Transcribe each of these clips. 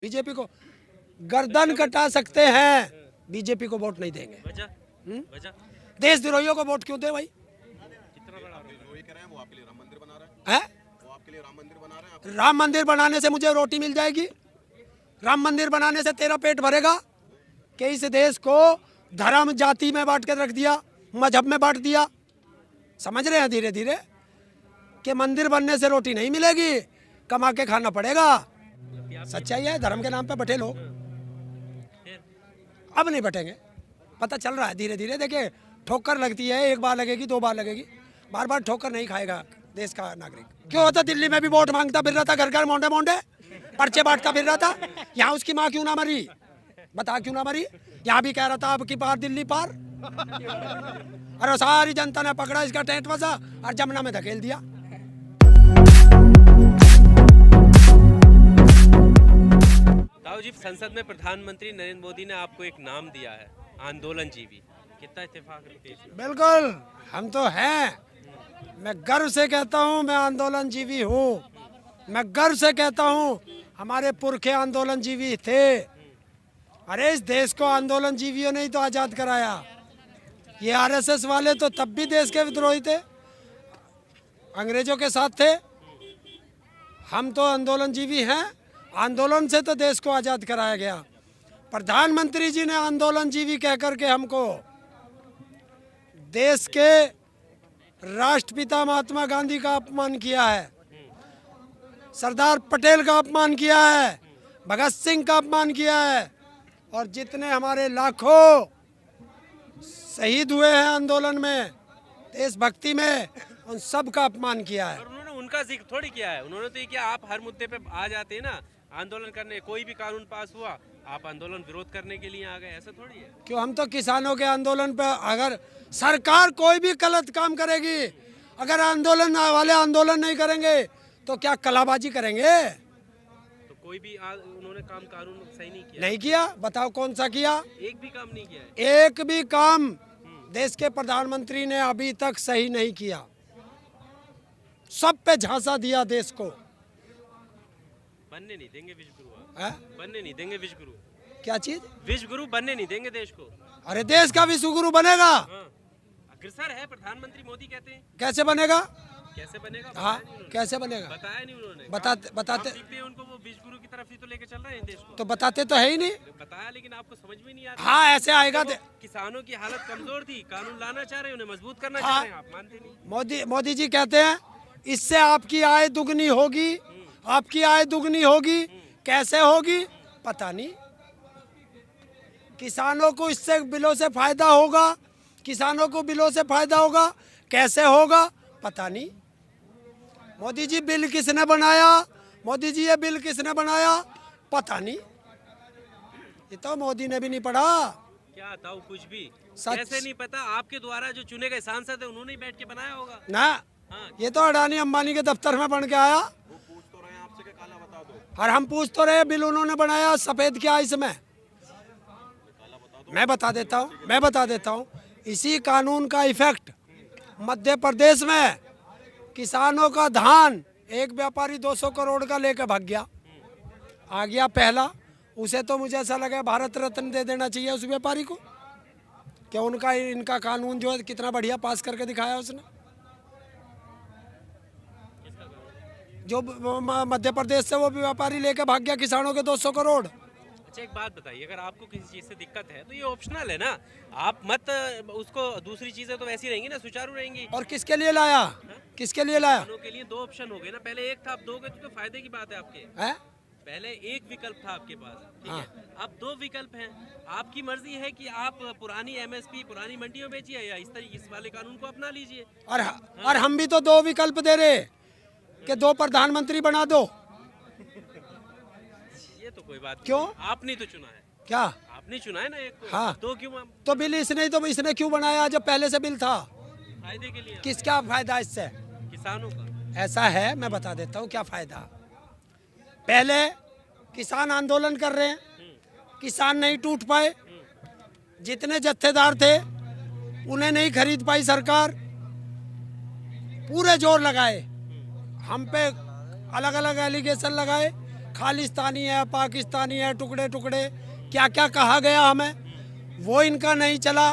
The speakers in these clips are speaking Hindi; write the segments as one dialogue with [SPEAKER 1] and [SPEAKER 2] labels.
[SPEAKER 1] बीजेपी को गर्दन कटा सकते हैं, बीजेपी को वोट नहीं देंगे।
[SPEAKER 2] वजह
[SPEAKER 1] देशद्रोहियों को वोट क्यों दे भाई?
[SPEAKER 2] कितना बड़ा
[SPEAKER 3] वही कह रहे हैं, वो आपके लिए राम मंदिर बना रहे
[SPEAKER 1] है?
[SPEAKER 3] हैं, वो आपके लिए राम मंदिर बना रहे हैं।
[SPEAKER 1] राम मंदिर बनाने से मुझे रोटी मिल जाएगी? राम मंदिर बनाने से तेरा पेट भरेगा? कि इस देश को धर्म जाति में बांट के रख दिया, मजहब में बांट दिया। समझ रहे हैं धीरे धीरे कि मंदिर बनने से रोटी नहीं मिलेगी, कमा के खाना पड़ेगा। सच्चाई है, धर्म के नाम पे बैठे लोग अब नहीं बैठेंगे। पता चल रहा है धीरे धीरे। देखिए ठोकर लगती है, एक बार लगेगी, दो बार लगेगी, बार बार ठोकर नहीं खाएगा देश का नागरिक। क्यों होता दिल्ली में भी वोट मांगता फिर रहा था, घर घर मोंडे मोंडे पर्चे बांटता फिर रहा था। यहाँ उसकी माँ क्यों ना मरी? बता क्यों ना मरी? यहाँ भी कह रहा था अब की बार दिल्ली पार। अरे सारी जनता ने पकड़ा इसका टेंट बजा और जमुना में धकेल दिया।
[SPEAKER 2] ताऊ जी, संसद में प्रधानमंत्री नरेंद्र मोदी ने आपको एक नाम दिया है, आंदोलन जीवी। कितना इत्तेफाक रखते हैं?
[SPEAKER 1] बिल्कुल, हम तो हैं। मैं गर्व से कहता हूँ मैं आंदोलन जीवी हूँ। मैं गर्व से कहता हूँ हमारे पुरखे आंदोलन जीवी थे। अरे इस देश को आंदोलन जीवियों ने ही तो आज़ाद कराया। ये आरएसएस वाले तो तब भी देश के विद्रोही थे, अंग्रेजों के साथ थे। हम तो आंदोलन जीवी हैं। आंदोलन से तो देश को आज़ाद कराया गया। प्रधानमंत्री जी ने आंदोलन जीवी कह करके हमको देश के राष्ट्रपिता महात्मा गांधी का अपमान किया है, सरदार पटेल का अपमान किया है, भगत सिंह का अपमान किया है, और जितने हमारे लाखों शहीद हुए हैं आंदोलन में, देशभक्ति में, उन सब का अपमान किया है।
[SPEAKER 2] और उन्होंने उनका जिक्र थोड़ी किया है। उन्होंने तो ये किया, आप हर मुद्दे पे आ जाते हैं ना आंदोलन करने। कोई भी कानून पास हुआ, आप आंदोलन विरोध करने के लिए आ गए, ऐसा थोड़ी है।
[SPEAKER 1] क्यों? हम तो किसानों के आंदोलन पे, अगर सरकार कोई भी गलत काम करेगी, अगर आंदोलन वाले आंदोलन नहीं करेंगे तो क्या कलाबाजी करेंगे?
[SPEAKER 2] तो कोई भी उन्होंने काम कानून सही नहीं किया।
[SPEAKER 1] नहीं किया? बताओ कौन सा किया?
[SPEAKER 2] एक भी काम नहीं किया है।
[SPEAKER 1] एक भी काम देश के प्रधानमंत्री ने अभी तक सही नहीं किया। सब पे झांसा दिया देश को।
[SPEAKER 2] बनने नहीं देंगे विश्वगुरु।
[SPEAKER 1] है?
[SPEAKER 2] बनने नहीं देंगे विश्वगुरु।
[SPEAKER 1] क्या चीज?
[SPEAKER 2] विश्वगुरु बनने नहीं देंगे देश को।
[SPEAKER 1] अरे देश का विश्वगुरु बनेगा।
[SPEAKER 2] हाँ, अग्रसर है प्रधानमंत्री मोदी, कहते हैं।
[SPEAKER 1] कैसे बनेगा?
[SPEAKER 2] कैसे बनेगा?
[SPEAKER 1] हाँ,
[SPEAKER 2] बताया नहीं उन्होंने।
[SPEAKER 1] कैसे बनेगा?
[SPEAKER 2] बताया नहीं उन्होंने।
[SPEAKER 1] बताते बताते
[SPEAKER 2] आप देखते हैं उनको, वो विश्वगुरु की तरफ ही तो लेके चल रहे हैं देश को।
[SPEAKER 1] तो बताते तो है ही नहीं।
[SPEAKER 2] बताया, लेकिन आपको समझ में नहीं आ रहा।
[SPEAKER 1] हाँ, ऐसे आएगा।
[SPEAKER 2] किसानों की हालत कमजोर थी, कानून लाना चाह रहे हैं, उन्हें मजबूत करना
[SPEAKER 1] हाँ।
[SPEAKER 2] चाह रहे हैं, आप मानते नहीं।
[SPEAKER 1] मोदी जी कहते हैं इससे आपकी आय दुगनी होगी, आपकी आय दुगनी होगी। कैसे होगी? पता नहीं। किसानों को इससे बिलों से फायदा होगा, किसानों को बिलों से फायदा होगा। कैसे होगा? पता नहीं। मोदी जी बिल किसने बनाया? मोदी जी ये बिल किसने बनाया? पता नहीं। ये तो मोदी ने भी नहीं पढ़ा।
[SPEAKER 2] क्या था वो? कुछ भी
[SPEAKER 1] सच।
[SPEAKER 2] कैसे नहीं पता? आपके द्वारा जो चुने गए सांसद है, उन्होंने ही बैठ के बनाया होगा
[SPEAKER 1] ना।
[SPEAKER 2] हाँ।
[SPEAKER 1] ये तो अडानी अंबानी के दफ्तर में बन के आया।
[SPEAKER 3] वो पूछ तो रहे हैं आपसे कि काला बता दो।
[SPEAKER 1] और हम पूछ तो रहे, बिल उन्होंने बनाया, सफेद क्या इसमें? मैं बता देता हूँ। इसी कानून का इफेक्ट मध्य प्रदेश में किसानों का धान एक व्यापारी 200 करोड़ का लेकर भाग गया। आ गया पहला, उसे तो मुझे ऐसा लगा भारत रत्न दे देना चाहिए उस व्यापारी को। क्या उनका इनका कानून जो है कितना बढ़िया पास करके दिखाया उसने। जो मध्य प्रदेश से वो व्यापारी लेकर भाग गया किसानों के 200 करोड़।
[SPEAKER 2] अच्छा, एक बात बताइए, अगर आपको किसी चीज से दिक्कत है तो ये ऑप्शनल है ना, आप मत उसको, दूसरी चीजें तो वैसी रहेंगी ना, सुचारू रहेंगी।
[SPEAKER 1] और किसके लिए लाया? किसके लिए लाया?
[SPEAKER 2] किसानों के लिए दो ऑप्शन हो गए ना, पहले एक था, अब दो गए तो फायदे की बात है आपके।
[SPEAKER 1] है?
[SPEAKER 2] पहले एक विकल्प था आपके पास, ठीक
[SPEAKER 1] हाँ।
[SPEAKER 2] है, अब दो विकल्प हैं। आपकी मर्जी है कि आप पुरानी एमएसपी पुरानी मंडियों बेचिए या इस तरीके इस वाले कानून को अपना लीजिए।
[SPEAKER 1] और हम भी तो दो विकल्प दे रहे कि दो प्रधानमंत्री बना दो।
[SPEAKER 2] ये तो कोई बात
[SPEAKER 1] क्यों?
[SPEAKER 2] नहीं, आपने तो चुना है।
[SPEAKER 1] क्या?
[SPEAKER 2] आपने चुना है ना एक को।
[SPEAKER 1] हाँ।
[SPEAKER 2] दो क्यों?
[SPEAKER 1] तो बिल इसने क्यों बनाया जब पहले से बिल था?
[SPEAKER 2] फायदे के लिए।
[SPEAKER 1] किसका फायदा इससे?
[SPEAKER 2] किसानों का।
[SPEAKER 1] ऐसा है, मैं बता देता हूँ क्या फायदा। पहले किसान आंदोलन कर रहे हैं, किसान नहीं टूट पाए, जितने जत्थेदार थे उन्हें नहीं खरीद पाई सरकार, पूरे जोर लगाए हम पे, अलग अलग एलिगेशन लगाए, खालिस्तानी है, पाकिस्तानी है, टुकड़े टुकड़े क्या क्या कहा गया हमें, वो इनका नहीं चला।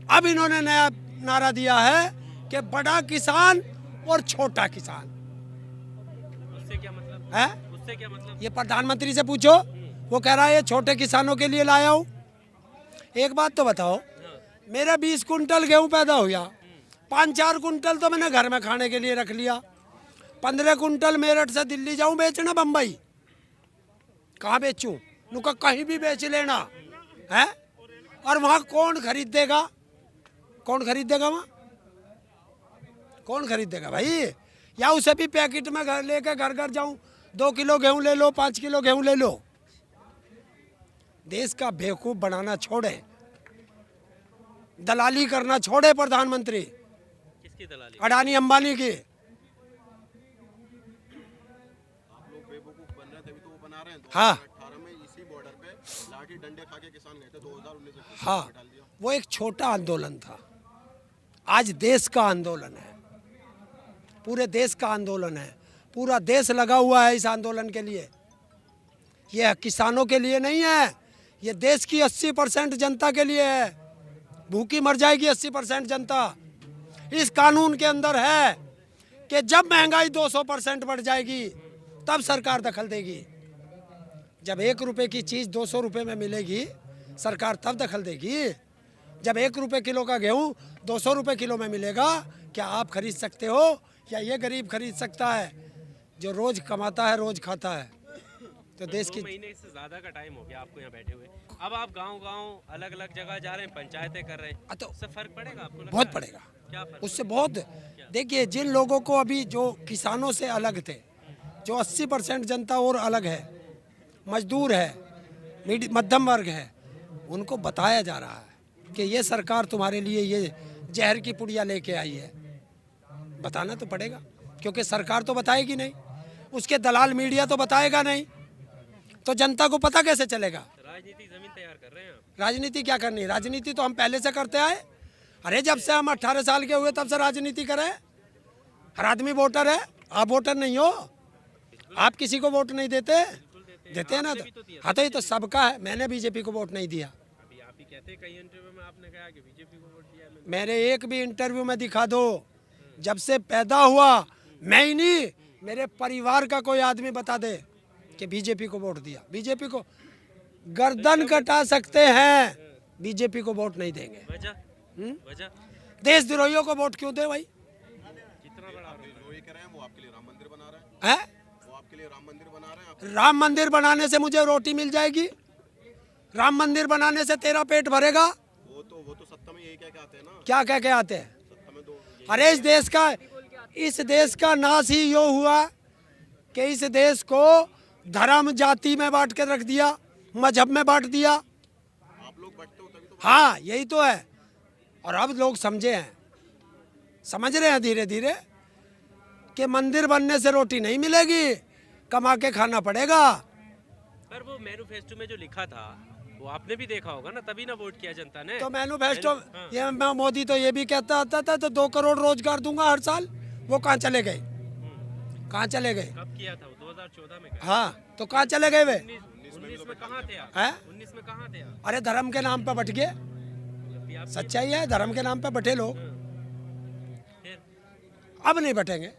[SPEAKER 1] अब इन्होंने नया नारा दिया है कि बड़ा किसान और छोटा किसान
[SPEAKER 2] उससे क्या मतलब
[SPEAKER 1] है।
[SPEAKER 2] उससे क्या मतलब?
[SPEAKER 1] ये प्रधानमंत्री से पूछो, वो कह रहा है ये छोटे किसानों के लिए लाया हूँ। एक बात तो बताओ, मेरे 20 कुंटल गेहूं पैदा हुआ, 5-4 कुंटल तो मैंने घर में खाने के लिए रख लिया, 15 कुंटल मेरठ से दिल्ली जाऊं बेचना, बम्बई कहाँ बेचूं? नुका कहीं भी बेच लेना है। और वहाँ कौन खरीदेगा? कौन खरीदेगा वहाँ? कौन खरीदेगा भाई? या उसे भी पैकेट में घर लेके घर घर जाऊं, 2 किलो गेहूं ले लो, 5 किलो गेहूं ले लो। देश का बेवकूफ बनाना छोड़े, दलाली करना छोड़े प्रधानमंत्री।
[SPEAKER 2] किसकी दलाली?
[SPEAKER 1] अडानी अंबानी की।
[SPEAKER 3] आप लोग बेवकूफ बन रहे थे, अभी तो वो बना रहे हैं।
[SPEAKER 1] हाँ
[SPEAKER 3] 2018 में इसी बॉर्डर पे लाठी डंडे खा के किसान गए थे, 2019 में
[SPEAKER 1] हाँ,
[SPEAKER 3] डाल दिया।
[SPEAKER 1] वो एक छोटा आंदोलन था, आज देश का आंदोलन है, पूरे देश का आंदोलन है। पूरा देश लगा हुआ है इस आंदोलन के लिए। यह किसानों के लिए नहीं है, ये देश की 80% जनता के लिए है। भूखी मर जाएगी 80% जनता। इस कानून के अंदर है कि जब महंगाई 200% बढ़ जाएगी तब सरकार दखल देगी। जब 1 रुपए की चीज़ 200 रुपए में मिलेगी, सरकार तब दखल देगी। जब 1 रुपए किलो का गेहूं 200 रुपए किलो में मिलेगा, क्या आप खरीद सकते हो या ये गरीब खरीद सकता है जो रोज कमाता है, रोज खाता है? तो देश
[SPEAKER 2] 2
[SPEAKER 1] की
[SPEAKER 2] महीने से ज्यादा का टाइम हो गया आपको यहाँ बैठे हुए। अब आप गांव-गांव अलग-अलग जगह जा रहे हैं, पंचायतें कर रहे हैं,
[SPEAKER 1] तो
[SPEAKER 2] उससे फर्क पड़ेगा आपको? लगता
[SPEAKER 1] बहुत
[SPEAKER 2] है?
[SPEAKER 1] पड़ेगा
[SPEAKER 2] क्या फर्क?
[SPEAKER 1] उससे, बहुत। देखिए, जिन लोगों को अभी जो किसानों से अलग थे, जो 80% जनता और अलग है, मजदूर है, मध्यम वर्ग है, उनको बताया जा रहा है कि ये सरकार तुम्हारे लिए ये जहर की पुड़िया लेके आई है। बताना तो पड़ेगा, क्योंकि सरकार तो बताएगी नहीं, उसके दलाल मीडिया तो बताएगा नहीं, तो जनता को पता कैसे चलेगा?
[SPEAKER 2] राजनीति जमीन तैयार कर रहे हैं आप।
[SPEAKER 1] राजनीति क्या करनी है? राजनीति तो हम पहले से करते आए। अरे जब से हम 18 साल के हुए तब से राजनीति करें। हर आदमी वोटर है, आप वोटर नहीं हो? आप किसी को वोट नहीं देते? देते हैं ना। हाँ, तो ये तो सबका है। मैंने बीजेपी को वोट नहीं दिया।
[SPEAKER 2] अभी आप ही कहते हैं, कई इंटरव्यू में आपने कहा कि बीजेपी को वोट दिया मैंने।
[SPEAKER 1] मेरे एक भी इंटरव्यू में दिखा दो, जब से पैदा हुआ मैं ही नहीं, मेरे परिवार का कोई आदमी बता दे कि बीजेपी को वोट दिया। बीजेपी को गर्दन कटा सकते हैं, बीजेपी को वोट नहीं देंगे।
[SPEAKER 2] वजह
[SPEAKER 1] देशद्रोहियों को वोट क्यों दे भाई?
[SPEAKER 2] कितना बड़ा आरोप
[SPEAKER 3] जो ये कह रहे हैं वो आपके लिए राम मंदिर बना रहे हैं,
[SPEAKER 1] है?
[SPEAKER 3] वो आपके लिए राम मंदिर बना रहे हैं।
[SPEAKER 1] राम मंदिर बनाने से मुझे रोटी मिल जाएगी? राम मंदिर बनाने से तेरा पेट भरेगा?
[SPEAKER 3] वो तो सत्ता में यही कह के आते हैं ना,
[SPEAKER 1] क्या कह के आते हैं?
[SPEAKER 3] सत्ता में दो
[SPEAKER 1] अरे इस देश का नाश ही यो हुआ कि इस देश को धर्म जाति में बांट के रख दिया, मजहब में बांट दिया।
[SPEAKER 3] आप लोग बटते हो तभी तो।
[SPEAKER 1] हाँ, यही तो है। और अब लोग समझे हैं, समझ रहे हैं धीरे धीरे कि मंदिर बनने से रोटी नहीं मिलेगी, कमा के खाना पड़ेगा।
[SPEAKER 2] पर वो मैनिफेस्टो में जो लिखा था वो आपने भी देखा होगा ना, तभी ना वोट किया जनता ने।
[SPEAKER 1] तो मैनिफेस्टो,
[SPEAKER 2] हाँ।
[SPEAKER 1] ये मोदी तो ये भी कहता आता था तो 2 करोड़ रोजगार दूंगा हर साल। वो कहाँ चले गए? कहाँ चले गए?
[SPEAKER 2] कब किया था वो? 2014 में किया।
[SPEAKER 1] हाँ, तो कहाँ चले गए वे?
[SPEAKER 2] 19 में कहाँ थे आप?
[SPEAKER 1] हैं?
[SPEAKER 2] 19 में कहाँ थे आप?
[SPEAKER 1] अरे धर्म के नाम पे बट गए।
[SPEAKER 2] अभी आप
[SPEAKER 1] सच्चाई है, धर्म के नाम पे बटे लोग।
[SPEAKER 2] फिर
[SPEAKER 1] अब नहीं बटेंगे,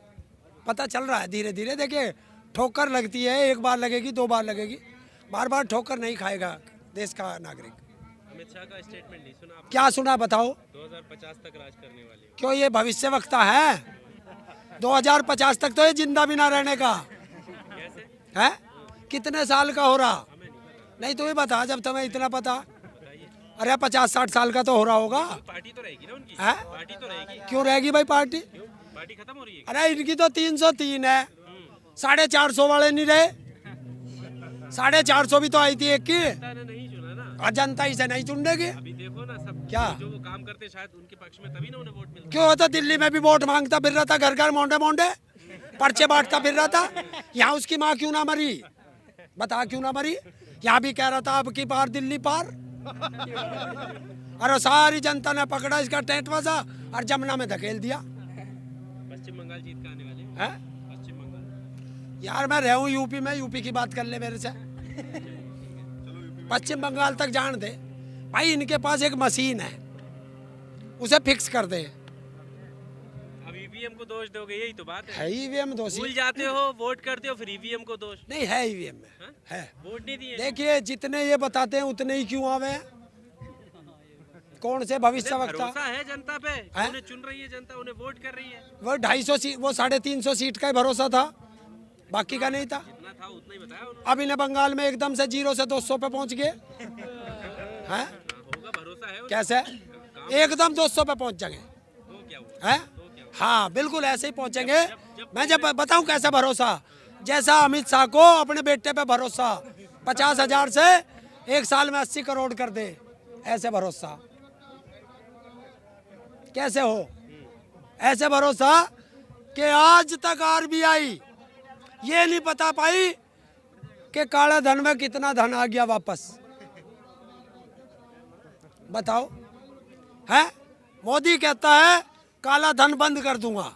[SPEAKER 1] पता चल रहा है धीरे धीरे। देखिए, ठोकर लगती है, 1 बार लगेगी, 2 बार लगेगी, बार बार ठोकर नहीं खाएगा देश का नागरिक।
[SPEAKER 2] अमित शाह का स्टेटमेंट नहीं सुना आपने?
[SPEAKER 1] क्या सुना बताओ?
[SPEAKER 2] 2050 तक राज करने वाले।
[SPEAKER 1] क्यों, ये भविष्यवक्ता है? 2050 तक तो ये जिंदा भी ना रहने का
[SPEAKER 2] कैसे?
[SPEAKER 1] है। कितने साल का हो रहा?
[SPEAKER 2] हमें नहीं पता,
[SPEAKER 1] नहीं तो ये बता, जब तुम्हें इतना पता।
[SPEAKER 2] बताइए।
[SPEAKER 1] अरे 50-60 साल का तो हो रहा होगा।
[SPEAKER 2] पार्टी तो रहेगी ना उनकी?
[SPEAKER 1] हैं?
[SPEAKER 2] पार्टी तो रहेगी।
[SPEAKER 1] क्यों रहेगी भाई पार्टी?
[SPEAKER 2] क्यों? पार्टी खत्म हो रही है?
[SPEAKER 1] अरे इनकी तो 303 है, 450 वाले नहीं रहे। 450 भी तो आई थी एक की।
[SPEAKER 2] जनता ने नहीं चुना ना।
[SPEAKER 1] और जनता इसे नहीं चुन देगी।
[SPEAKER 2] अभी देखो ना, सब
[SPEAKER 1] क्या?
[SPEAKER 2] जो वो काम करते शायद उनके पक्ष में, तभी ना उन्हें वोट मिलता।
[SPEAKER 1] क्यों होता? दिल्ली में भी वोट मांगता फिर रहा था, घर घर मोंडे मोंडे पर्चे बांटता फिर रहा था। यहाँ उसकी माँ क्यों ना मरी? बता, क्यों ना मरी? यहाँ भी कह रहा था अब की बार दिल्ली पार। अरे सारी जनता ने पकड़ा इसका टेंट वजा और जमुना में धकेल दिया।
[SPEAKER 2] पश्चिम बंगाल जीत के आने वाले हैं।
[SPEAKER 1] है?
[SPEAKER 2] पश्चिम बंगाल
[SPEAKER 1] यार मैं रहा हूँ यूपी में, यूपी की बात कर ले मेरे से। पश्चिम बंगाल तक जान दे भाई, इनके पास एक मशीन है, उसे फिक्स कर दे।
[SPEAKER 2] अब ईवीएम को दोष दोगे, यही तो बात है।
[SPEAKER 1] है ईवीएम दोषी?
[SPEAKER 2] भूल जाते हो, वोट करते हो, फिर ईवीएम को दोष।
[SPEAKER 1] नहीं है ईवीएम में
[SPEAKER 2] हाँ?
[SPEAKER 1] है।
[SPEAKER 2] वोट नहीं दिए।
[SPEAKER 1] देखिए जितने ये बताते हैं उतने ही क्यों आवे हैं? कौन से भविष्यवक्ता?
[SPEAKER 2] भरोसा है जनता पे,
[SPEAKER 1] हैं?
[SPEAKER 2] उन्हें चुन रही है जनता, उन्हें वोट कर रही है।
[SPEAKER 1] वो 250 सीट, वो 350 सीट का ही भरोसा था, बाकी का नहीं था।
[SPEAKER 2] जितना था उतना ही बताया उन्होंने।
[SPEAKER 1] अब इन्हें बंगाल में एकदम से 0 से 200 पे पहुंच गए हैं।
[SPEAKER 2] होगा, भरोसा है।
[SPEAKER 1] कैसे एकदम 200 पे पहुंच जाएंगे?
[SPEAKER 2] तो क्या हुआ?
[SPEAKER 1] हैं? हाँ बिल्कुल ऐसे ही पहुंचेंगे। मैं जब बताऊं कैसा भरोसा, जैसा अमित शाह को अपने बेटे पे भरोसा, 50,000 से 1 साल में 80 करोड़ कर दे, ऐसे भरोसा कैसे हो? ऐसे भरोसा कि आज तक आरबीआई ये नहीं बता पाई कि काले धन में कितना धन आ गया वापस। बताओ है? मोदी कहता है काला धन बंद कर दूंगा,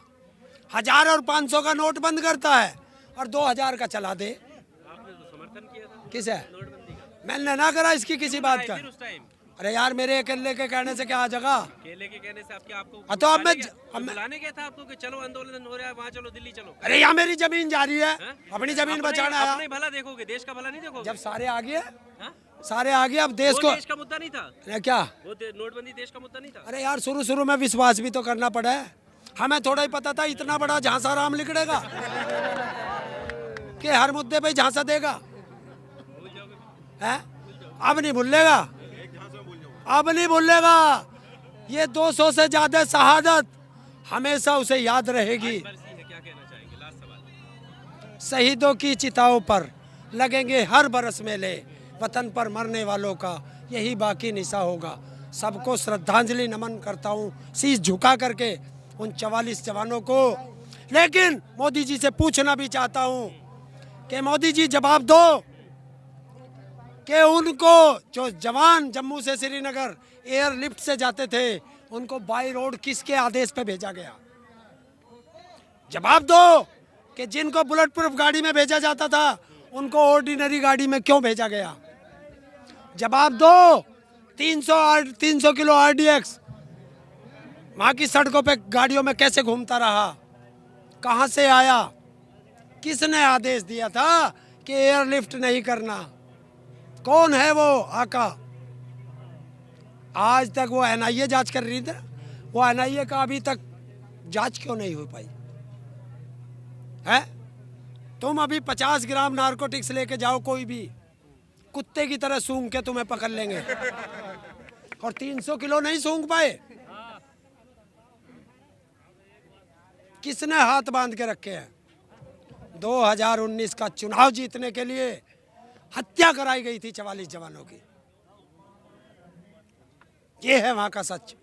[SPEAKER 1] 1000 और 500 का नोट बंद करता है और 2000 का चला दे।
[SPEAKER 2] आपने तो समर्थन किया था
[SPEAKER 1] किसे?
[SPEAKER 2] नोटबंदी का।
[SPEAKER 1] मैंने ना करा इसकी किसी बात का।
[SPEAKER 2] फिर उस टाइम
[SPEAKER 1] अरे यार मेरे अकेले के कहने से क्या आ जाएगा?
[SPEAKER 2] केले के कहने से आपके आपको
[SPEAKER 1] तो अब मैं
[SPEAKER 2] बुलाने गया था आपको कि चलो आंदोलन हो रहा है, वहाँ चलो, दिल्ली चलो।
[SPEAKER 1] अरे यहाँ मेरी जमीन जा रही है,
[SPEAKER 2] हैं?
[SPEAKER 1] अपनी जमीन बचाना आया।
[SPEAKER 2] अपने भला देखोगे, देश का भला नहीं देखोगे।
[SPEAKER 1] जब सारे आ गए,
[SPEAKER 2] हाँ?
[SPEAKER 1] सारे आ गए, अब देश
[SPEAKER 2] वो
[SPEAKER 1] को
[SPEAKER 2] देश का मुद्दा नहीं था,
[SPEAKER 1] अरे क्या?
[SPEAKER 2] वो नोटबंदी देश का मुद्दा नहीं था।
[SPEAKER 1] अरे यार शुरू शुरू में विश्वास भी तो करना पड़ा है। हमें थोड़ा ही पता था इतना बड़ा झांसा राम लिखड़ेगा कि हर मुद्दे पे झांसा देगा। है? अब नहीं भूलेगा, अब नहीं भूलेगा। ये 200 से ज्यादा शहादत हमेशा उसे याद रहेगी।
[SPEAKER 2] बरसी है, क्या कहना चाहेंगे? लास्ट सवाल।
[SPEAKER 1] शहीदों की चिताओं पर लगेंगे हर बरस मेले, वतन पर मरने वालों का यही बाकी निशा होगा। सबको श्रद्धांजलि नमन करता हूँ शीश झुका करके उन 44 जवानों को। लेकिन मोदी जी से पूछना भी चाहता हूँ कि मोदी जी जवाब दो कि उनको जो जवान जम्मू से श्रीनगर एयरलिफ्ट से जाते थे उनको बाई रोड किसके आदेश पे भेजा गया? जवाब दो कि जिनको बुलेट प्रूफ गाड़ी में भेजा जाता था उनको ऑर्डिनरी गाड़ी में क्यों भेजा गया? जवाब दो 300 किलो आरडीएक्स वहां की सड़कों पे गाड़ियों में कैसे घूमता रहा? कहां से आया? किसने आदेश दिया था कि एयरलिफ्ट नहीं करना? कौन है वो आका? आज तक वो एनआईए जांच कर रही थी, वो एनआईए का अभी तक जांच क्यों नहीं हो पाई है? तुम अभी 50 ग्राम नारकोटिक्स लेके जाओ, कोई भी कुत्ते की तरह सूंघ के तुम्हें पकड़ लेंगे, और 300 किलो नहीं सूंघ पाए। किसने हाथ बांध के रखे हैं? 2019 का चुनाव जीतने के लिए हत्या कराई गई थी 44 जवानों की। ये है वहां का सच।